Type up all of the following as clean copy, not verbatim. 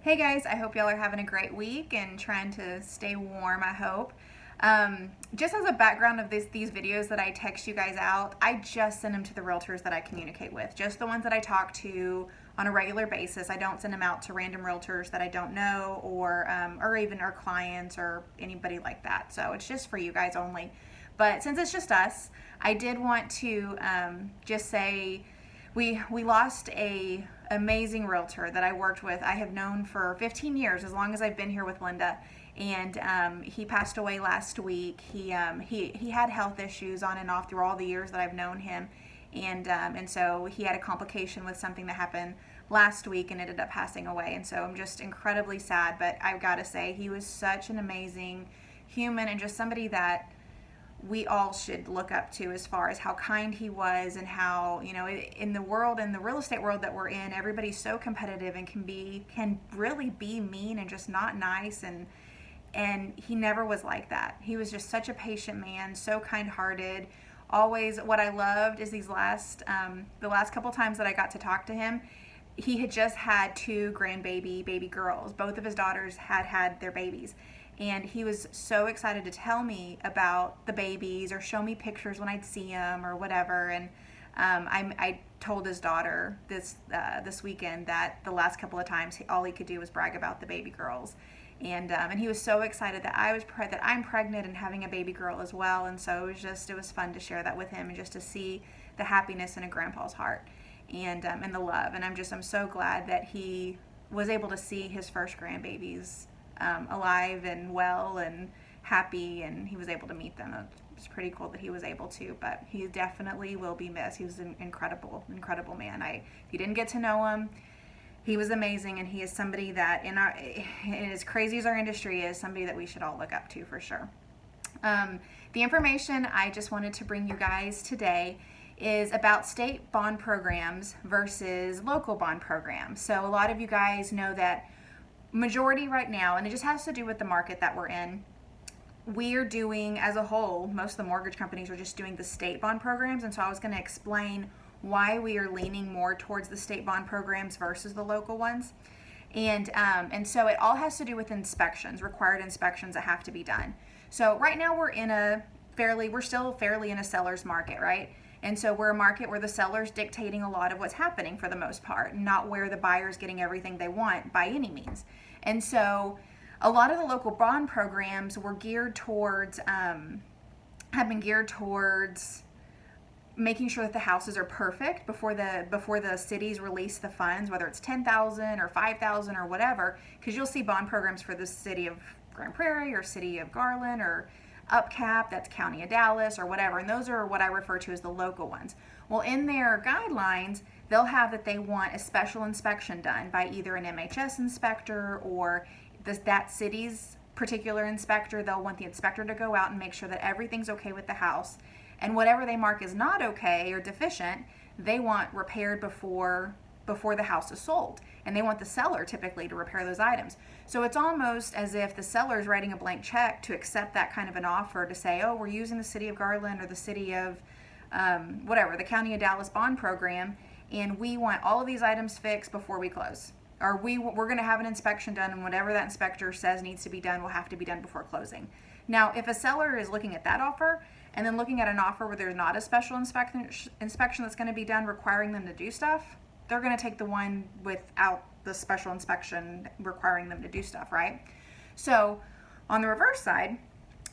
Hey guys, I hope y'all are having a great week and trying to stay warm, I hope. Just as a background of these videos that I text you guys out, I just send them to the realtors that I communicate with, just the ones that I talk to on a regular basis. I don't send them out to random realtors that I don't know or even our clients or anybody like that. So it's just for you guys only. But since it's just us, I did want to just say we lost a amazing realtor that I worked with. I have known for 15 years, as long as I've been here with Linda, and he passed away last week. He had health issues on and off through all the years that I've known him, and so he had a complication with something that happened last week and ended up passing away. And so I'm just incredibly sad, but I've got to say he was such an amazing human and just somebody that we all should look up to, as far as how kind he was and how, in the world, in the real estate world that we're in, everybody's so competitive and can really be mean and just not nice, and he never was like that. He was just such a patient man, so kind-hearted. Always, what I loved is the last couple times that I got to talk to him, he had just had two baby girls. Both of his daughters had their babies, and he was so excited to tell me about the babies or show me pictures when I'd see them or whatever. And I told his daughter this weekend that the last couple of times all he could do was brag about the baby girls, and he was so excited that that I'm pregnant and having a baby girl as well. And so it was fun to share that with him and just to see the happiness in a grandpa's heart and the love. And I'm so glad that he was able to see his first grandbabies alive and well and happy, and he was able to meet them. It's pretty cool that he was able to, but he definitely will be missed. He was an incredible man. If you didn't get to know him, he was amazing, and he is somebody that in as crazy as our industry is, somebody that we should all look up to for sure. The information I just wanted to bring you guys today is about state bond programs versus local bond programs. So a lot of you guys know that majority right now, and it just has to do with the market that we're in, we are doing, as a whole, most of the mortgage companies are just doing the state bond programs. And so I was going to explain why we are leaning more towards the state bond programs versus the local ones. And so it all has to do with inspections, required inspections that have to be done. So right now we're still fairly in a seller's market, right? And so we're a market where the seller's dictating a lot of what's happening for the most part, not where the buyer's getting everything they want by any means. And so a lot of the local bond programs were have been geared towards making sure that the houses are perfect before the cities release the funds, whether it's 10,000 or 5,000 or whatever, because you'll see bond programs for the city of Grand Prairie or city of Garland or UpCap, that's County of Dallas or whatever, and those are what I refer to as the local ones. Well, in their guidelines, they'll have that they want a special inspection done by either an MHS inspector or that city's particular inspector. They'll want the inspector to go out and make sure that everything's okay with the house, and whatever they mark as not okay or deficient, they want repaired before the house is sold, and they want the seller typically to repair those items. So it's almost as if the seller is writing a blank check to accept that kind of an offer, to say, oh, we're using the city of Garland or the city of the County of Dallas bond program, and we want all of these items fixed before we close, or we're going to have an inspection done, and whatever that inspector says needs to be done will have to be done before closing. Now, if a seller is looking at that offer and then looking at an offer where there's not a special inspection that's going to be done requiring them to do stuff, they're going to take the one without the special inspection requiring them to do stuff, right? So on the reverse side,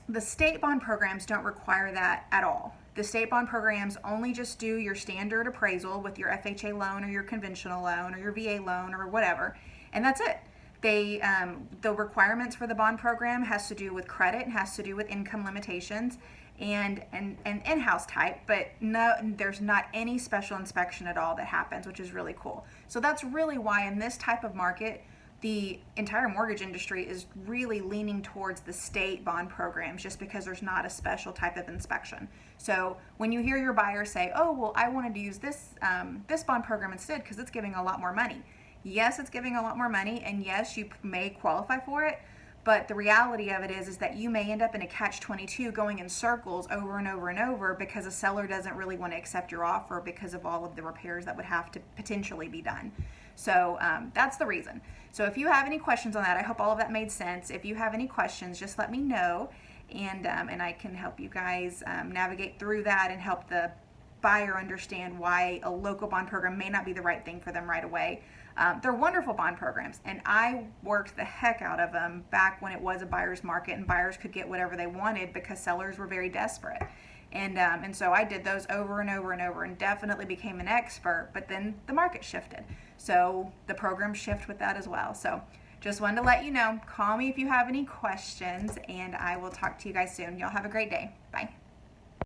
the state bond programs don't require that at all. The state bond programs only just do your standard appraisal with your FHA loan or your conventional loan or your VA loan or whatever, and that's it. The requirements for the bond program has to do with credit and has to do with income limitations and in-house type, but no, there's not any special inspection at all that happens, which is really cool. So that's really why in this type of market, the entire mortgage industry is really leaning towards the state bond programs, just because there's not a special type of inspection. So when you hear your buyer say, oh, well, I wanted to use this bond program instead because it's giving a lot more money. Yes, it's giving a lot more money, and yes, you may qualify for it, but the reality of it is that you may end up in a catch-22 going in circles over and over and over because a seller doesn't really want to accept your offer because of all of the repairs that would have to potentially be done. So that's the reason. So if you have any questions on that, I hope all of that made sense. If you have any questions, just let me know, and I can help you guys navigate through that and help the buyer understand why a local bond program may not be the right thing for them right away. They're wonderful bond programs, and I worked the heck out of them back when it was a buyer's market and buyers could get whatever they wanted because sellers were very desperate. And so I did those over and over and over and definitely became an expert, but then the market shifted. So the programs shift with that as well. So just wanted to let you know, call me if you have any questions, and I will talk to you guys soon. Y'all have a great day. Bye.